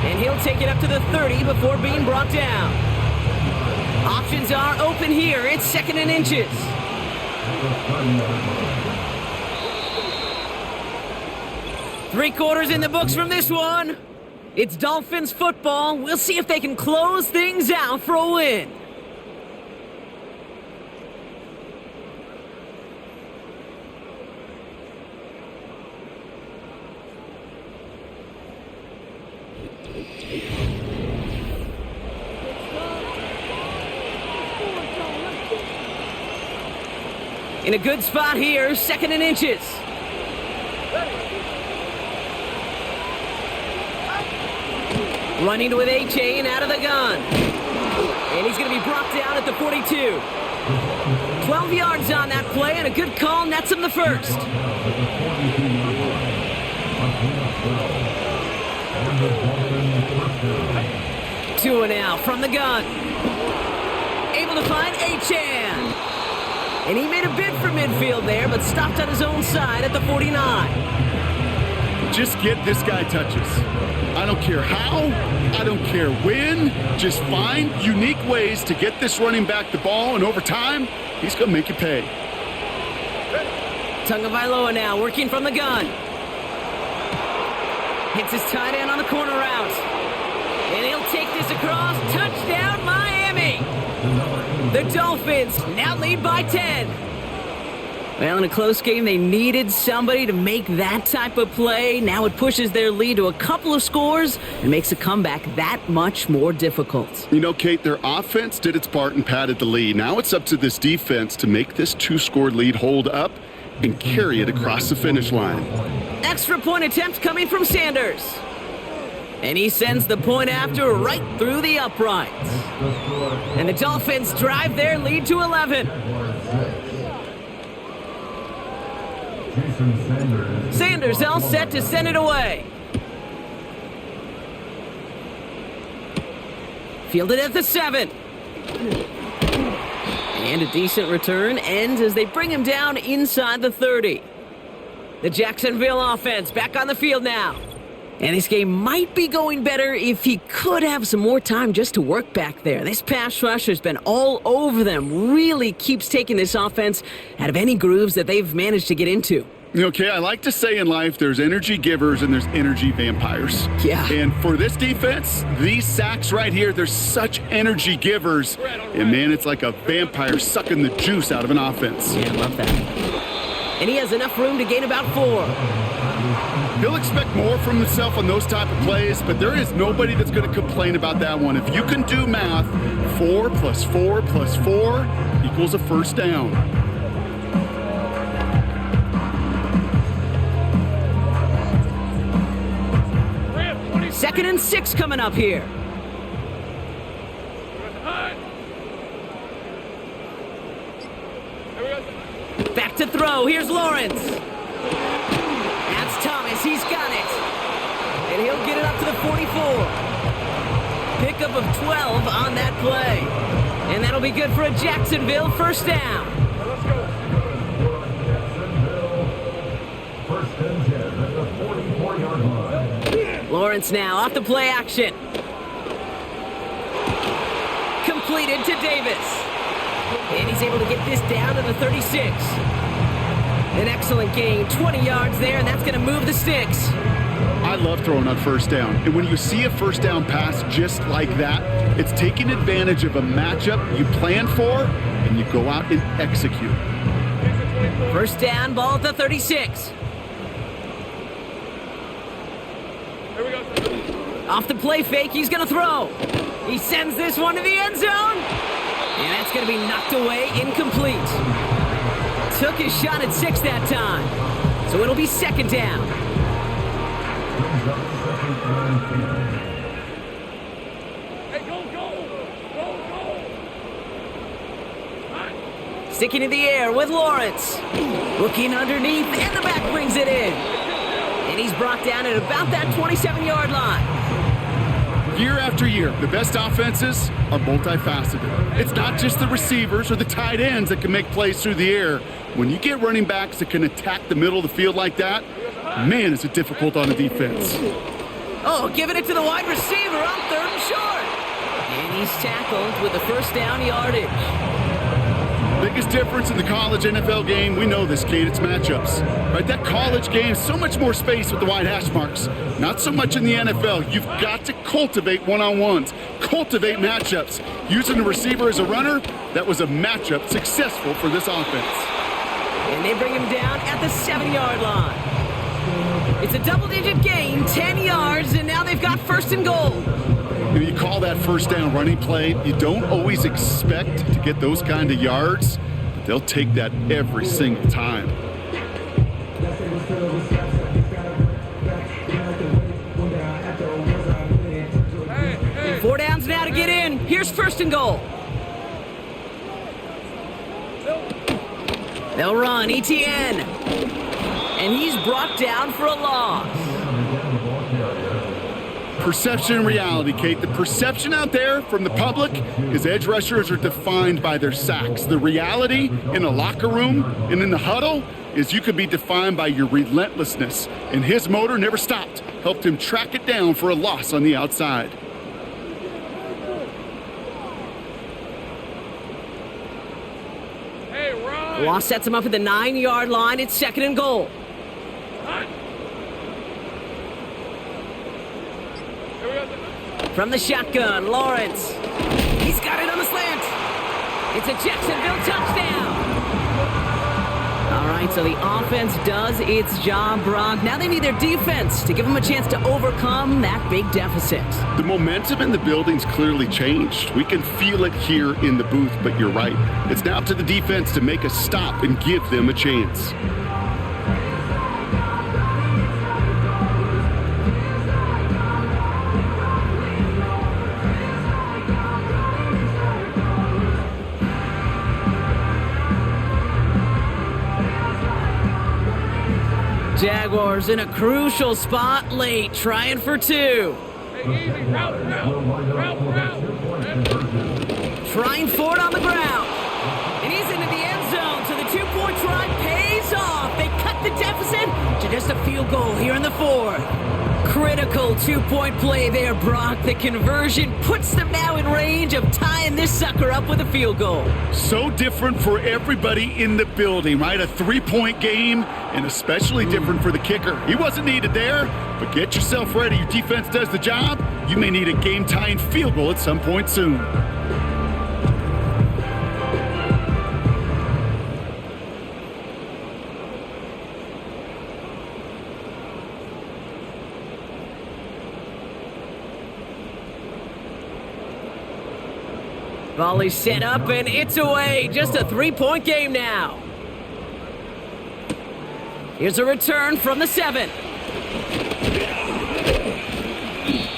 B: And he'll take it up to the 30 before being brought down. Options are open here. It's 2nd and inches. 3 quarters in the books from this one. It's Dolphins football. We'll see if they can close things out for a win. In a good spot here, 2nd and inches. Running with A-Chain out of the gun. And he's going to be brought down at the 42. 12 yards on that play, and a good call nets him the 1st. 2 and out from the gun. Able to find A-Chan. And he made a bid for midfield there, but stopped on his own side at the 49.
C: Just get this guy touches. I don't care how, I don't care when. Just find unique ways to get this running back the ball, and over time, he's going to make you pay.
B: Tagovailoa now working from the gun. Hits his tight end on the corner route. And he'll take this across. Touchdown, Miami! The Dolphins now lead by 10. Well, in a close game, they needed somebody to make that type of play. Now it pushes their lead to a couple of scores and makes a comeback that much more difficult.
C: You know, Kate, their offense did its part and padded the lead. Now it's up to this defense to make this 2-score lead hold up and carry it across the finish line.
B: Extra point attempt coming from Sanders. And he sends the point after right through the uprights. And the Dolphins drive their lead to 11. Sanders all set to send it away. Fielded at the 7. And a decent return ends as they bring him down inside the 30. The Jacksonville offense back on the field now. And this game might be going better if he could have some more time just to work back there. This pass rush has been all over them. Really keeps taking this offense out of any grooves that they've managed to get into.
C: Okay, I like to say in life there's energy givers and there's energy vampires.
B: Yeah.
C: And for this defense, these sacks right here, they're such energy givers. And man, it's like a vampire sucking the juice out of an offense.
B: Yeah, I love that. And he has enough room to gain about 4.
C: He'll expect more from himself on those type of plays, but there is nobody that's going to complain about that one. If you can do math, 4 + 4 + 4 equals a first down.
B: Second and 6 coming up here. Back to throw. Here's Lawrence. That's Thomas. He's got it. And he'll get it up to the 44. Pickup of 12 on that play. And that'll be good for a Jacksonville first down.
G: First and 10 at the 44-yard line.
B: Lawrence now off the play action. Completed to Davis. And he's able to get this down to the 36. An excellent gain, 20 yards there, and that's going to move the sticks.
C: I love throwing on first down. And when you see a first down pass just like that, it's taking advantage of a matchup you plan for, and you go out and execute.
B: First down, ball at the 36. Off the play fake, he's going to throw. He sends this one to the end zone. And that's going to be knocked away, incomplete. Took his shot at 6 that time. So it'll be second down. Sticking in the air with Lawrence. Looking underneath, and the back brings it in. And he's brought down at about that 27-yard line.
C: Year after year, the best offenses are multifaceted. It's not just the receivers or the tight ends that can make plays through the air. When you get running backs that can attack the middle of the field like that, man, is it difficult on a defense.
B: Oh, giving it to the wide receiver on 3rd and short. And he's tackled with the first down yardage.
C: Biggest difference in the college NFL game, we know this, Kate, it's matchups. Right, that college game, so much more space with the wide hash marks. Not so much in the NFL. You've got to cultivate one-on-ones, cultivate matchups. Using the receiver as a runner, that was a matchup successful for this offense.
B: And they bring him down at the 7-yard line. It's a double-digit gain, 10 yards, and now they've got first and goal.
C: You call that first down running play, you don't always expect to get those kind of yards, but they'll take that every single time.
B: Four downs now to get in. Here's first and goal. They'll run, ETN. And he's brought down for a loss.
C: Perception and reality, Kate. The perception out there from the public is edge rushers are defined by their sacks. The reality in a locker room and in the huddle is you could be defined by your relentlessness. And his motor never stopped. Helped him track it down for a loss on the outside.
B: Loss sets him up at the 9-yard line. It's second and goal. From the shotgun, Lawrence. He's got it on the slant. It's a Jacksonville touchdown. All right, so the offense does its job, Brock. Now they need their defense to give them a chance to overcome that big deficit.
C: The momentum in the building's clearly changed. We can feel it here in the booth, but you're right. It's now up to the defense to make a stop and give them a chance.
B: Jaguars in a crucial spot late, trying for 2. Trying for it on the ground. And he's into the end zone, so the two-point try pays off. They cut the deficit to just a field goal here in the fourth. Critical two-point play there, Brock. The conversion puts them now in range of tying this sucker up with a field goal.
C: So different for everybody in the building, right? A three-point game, and especially different for the kicker. He wasn't needed there, but get yourself ready. Your defense does the job. You may need a game-tying field goal at some point soon.
B: Volley set up, and it's away. Just a three-point game now. Here's a return from the 7.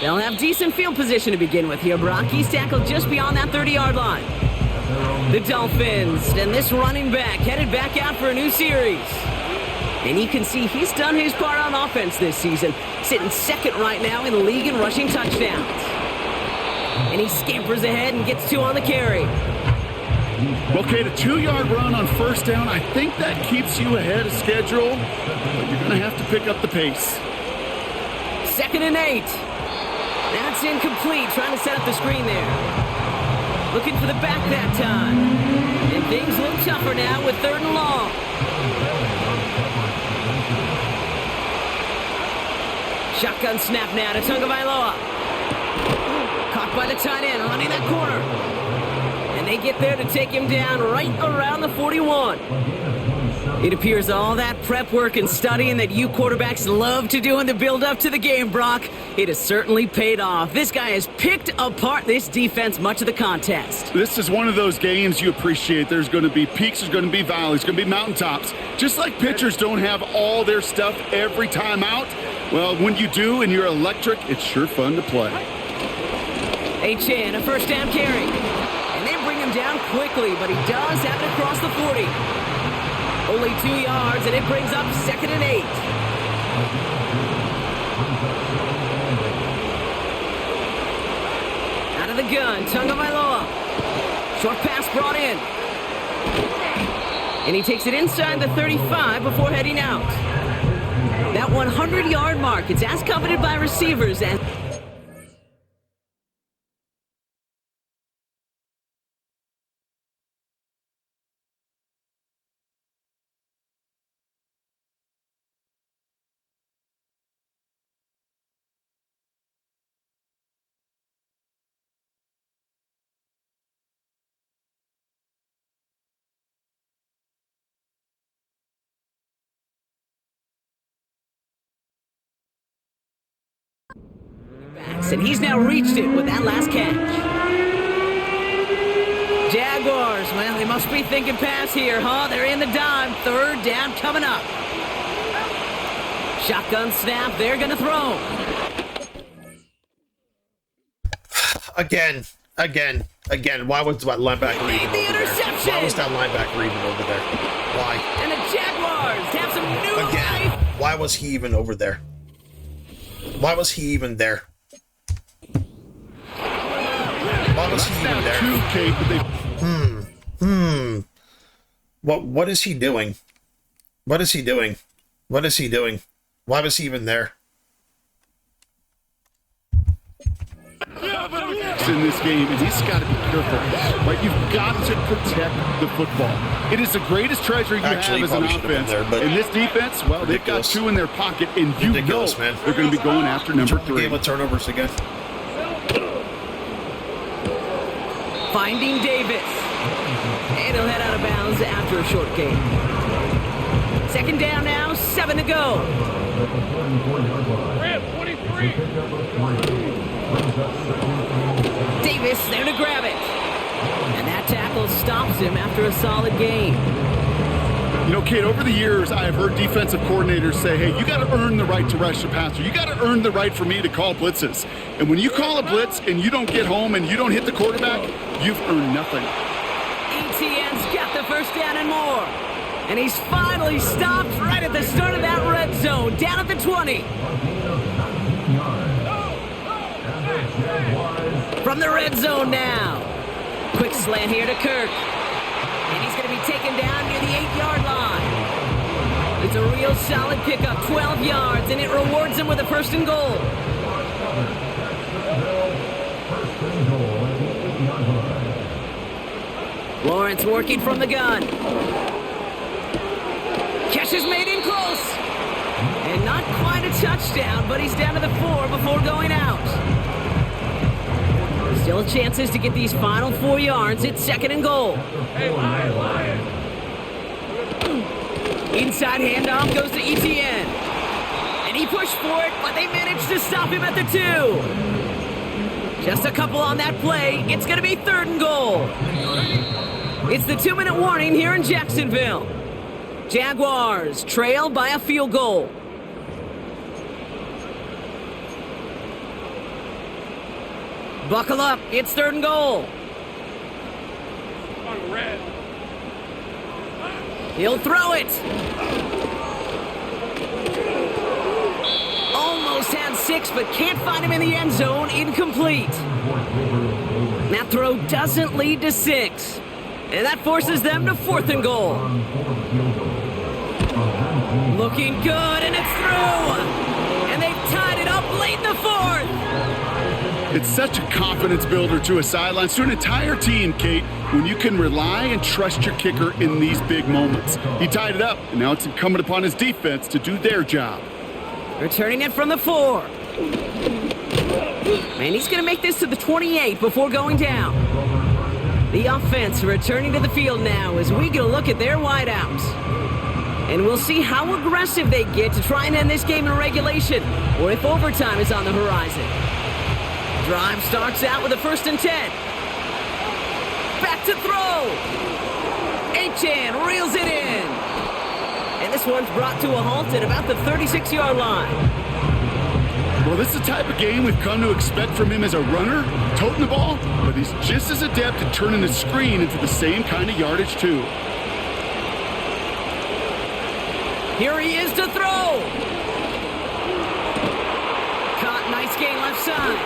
B: They'll have decent field position to begin with here. Brock, he's tackled just beyond that 30-yard line. The Dolphins, and this running back headed back out for a new series. And you can see he's done his part on offense this season, sitting second right now in the league in rushing touchdowns. And he scampers ahead and gets 2 on the carry.
C: Okay, the 2-yard run on first down, I think that keeps you ahead of schedule, but you're going to have to pick up the pace.
B: 2nd and 8. That's incomplete, trying to set up the screen there. Looking for the back that time. And things look tougher now with 3rd and long. Shotgun snap now to Tagovailoa. Caught by the tight end, running that corner. And they get there to take him down right around the 41. It appears all that prep work and studying that you quarterbacks love to do in the build-up to the game, Brock, it has certainly paid off. This guy has picked apart this defense much of the contest.
C: This is one of those games you appreciate. There's going to be peaks, there's going to be valleys, there's going to be mountaintops. Just like pitchers don't have all their stuff every time out, well, when you do and you're electric, it's sure fun to play.
B: A-Chan, a first down carry. And they bring him down quickly, but he does have it across the 40. Only 2 yards, and it brings up 2nd and 8. Out of the gun, Tagovailoa. Short pass brought in. And he takes it inside the 35 before heading out. That 100-yard mark, it's as coveted by receivers as... And he's now reached it with that last catch. Jaguars, well, they must be thinking pass here, huh? They're in the dime. 3rd down coming up. Shotgun snap, they're going to throw.
D: Again. Why was that linebacker even over there?
B: Interception.
D: Why was that linebacker even over there? Why?
B: And the Jaguars have some new life.
D: Why was he even over there? Why was he even there? Why was he even there? What is he doing? What is he doing? What is he doing? Why was he even there?
C: In this game, and he's got to be careful. Right, you've got to protect the football. It is the greatest treasure you have as an offense. In this defense, well, they've got 2 in their pocket, and you know they're going to be going after number 3.
D: Game of turnovers again.
B: Finding Davis. And he'll head out of bounds after a short gain. 2nd down now, 7 to go.
F: 23.
B: Davis there to grab it. And that tackle stops him after a solid gain.
C: You know, Kate, over the years, I have heard defensive coordinators say, hey, you got to earn the right to rush the passer. You got to earn the right for me to call blitzes. And when you call a blitz and you don't get home and you don't hit the quarterback, you've earned nothing.
B: ETN's got the first down and more. And he's finally stopped right at the start of that red zone, down at the 20. From the red zone now. Quick slant here to Kirk. And he's going to It's a real solid pickup, 12 yards, and it rewards him with a first and goal.
G: First and goal at the 8-yard line.
B: Lawrence working from the gun. Catch is made in close. And not quite a touchdown, but he's down to the 4 before going out. Still chances to get these final 4 yards. It's second and goal. Inside handoff goes to Etienne. And he pushed for it, but they managed to stop him at the 2. Just a couple on that play. It's going to be third and goal. It's the 2-minute warning here in Jacksonville. Jaguars trail by a field goal. Buckle up. It's third and goal. He'll throw it. Almost had 6, but can't find him in the end zone. Incomplete. That throw doesn't lead to 6. And that forces them to fourth and goal. Looking good, and it's through. And they've tied it up late in the 4th.
C: It's such a confidence builder to a sideline, to an entire team, Kate, when you can rely and trust your kicker in these big moments. He tied it up, and now it's incumbent upon his defense to do their job.
B: Returning it from the 4. And he's going to make this to the 28 before going down. The offense returning to the field now as we get a look at their wideouts. And we'll see how aggressive they get to try and end this game in regulation, or if overtime is on the horizon. Drive starts out with a first and 10. Back to throw. Achane reels it in. And this one's brought to a halt at about the 36-yard line.
C: Well, this is the type of game we've come to expect from him as a runner, toting the ball, but he's just as adept at turning the screen into the same kind of yardage, too.
B: Here he is to throw. Caught, nice gain left side.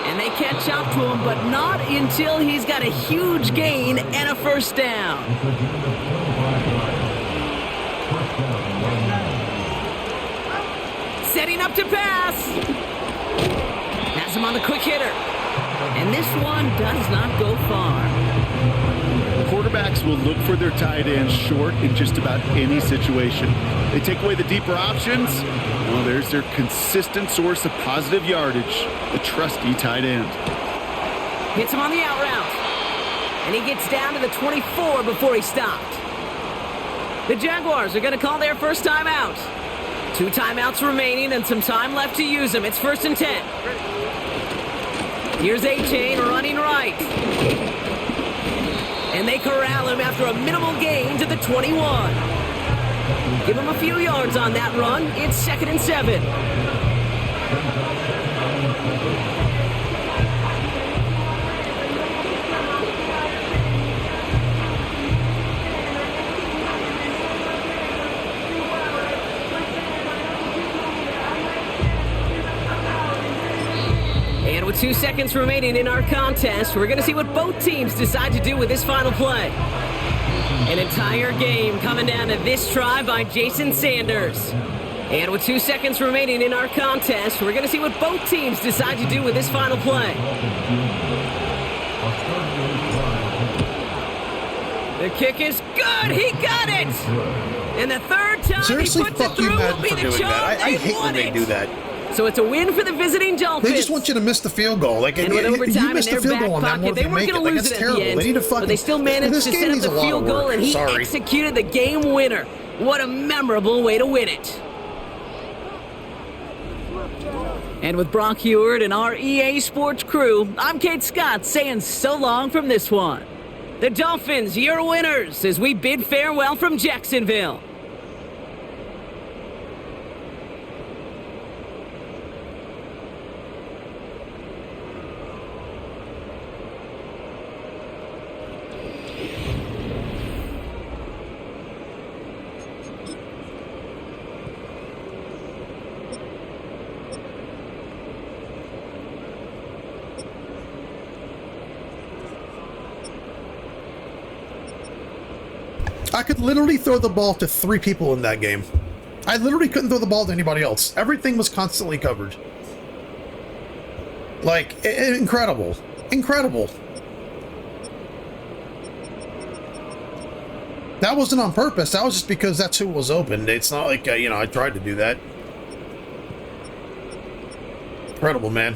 B: And they catch up to him, but not until he's got a huge gain and a first down. Setting up to pass. Has him on the quick hitter. And this one does not go far.
C: Quarterbacks will look for their tight ends short in just about any situation. They take away the deeper options. Well, there's their consistent source of positive yardage, the trusty tight end.
B: Hits him on the out route. And he gets down to the 24 before he stopped. The Jaguars are going to call their first timeout. 2 timeouts remaining and some time left to use them. It's first and 10. Here's Achane running right. And they corral him after a minimal gain to the 21. Give him a few yards on that run. It's second and 7. And with 2 seconds remaining in our contest, we're going to see what both teams decide to do with this final play. An entire game coming down to this try by Jason Sanders. And with 2 seconds remaining in our contest, we're going to see what both teams decide to do with this final play. The kick is good. He got it. And the third time
D: Seriously,
B: he puts it
D: fuck you,
B: through will
D: Madden,
B: be
D: for
B: the
D: doing
B: charm.
D: that. I hate when they do that.
B: So it's a win for the visiting Dolphins.
D: They just want you to miss the field goal. Like,
B: And with
D: you
B: overtime in
D: missed the
B: their
D: field
B: back
D: goal on that
B: pocket,
D: one
B: they
D: if you
B: weren't
D: make
B: going
D: it.
B: to
D: Like,
B: lose
D: it's
B: it at
D: terrible.
B: the end.
D: They need to fucking.
B: But they still managed
D: this
B: to
D: game
B: set up
D: needs
B: the
D: a lot
B: field
D: of
B: goal,
D: work.
B: and he
D: Sorry.
B: executed the game winner. What a memorable way to win it. And with Brock Heward and our EA Sports crew, I'm Kate Scott saying so long from this one. The Dolphins, your winners, as we bid farewell from Jacksonville.
D: I could literally throw the ball to 3 people in that game. I literally couldn't throw the ball to anybody else. Everything was constantly covered. Like, incredible. Incredible. That wasn't on purpose. That was just because that's who was open. It's not like, you know, I tried to do that. Incredible, man.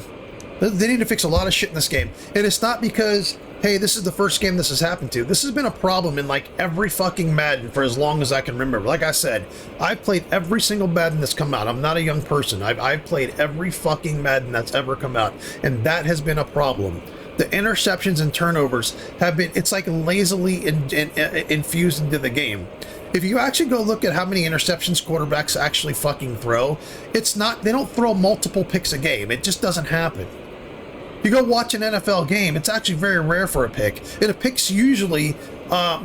D: They need to fix a lot of shit in this game. And it's not because, hey, this is the first game this has happened to. This has been a problem in like every fucking Madden for as long as I can remember. Like I said, I've played every single Madden that's come out. I'm not a young person. I've played every fucking Madden that's ever come out. And that has been a problem. The interceptions and turnovers have been, it's like lazily infused into the game. If you actually go look at how many interceptions quarterbacks actually fucking throw, it's not, they don't throw multiple picks a game. It just doesn't happen. You go watch an NFL game, it's actually very rare for a pick. And a pick's usually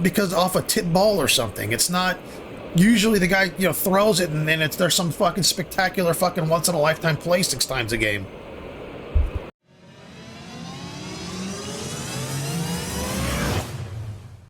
D: because off a tip ball or something. It's not usually the guy, you know, throws it and then there's some fucking spectacular fucking once in a lifetime play 6 times a game.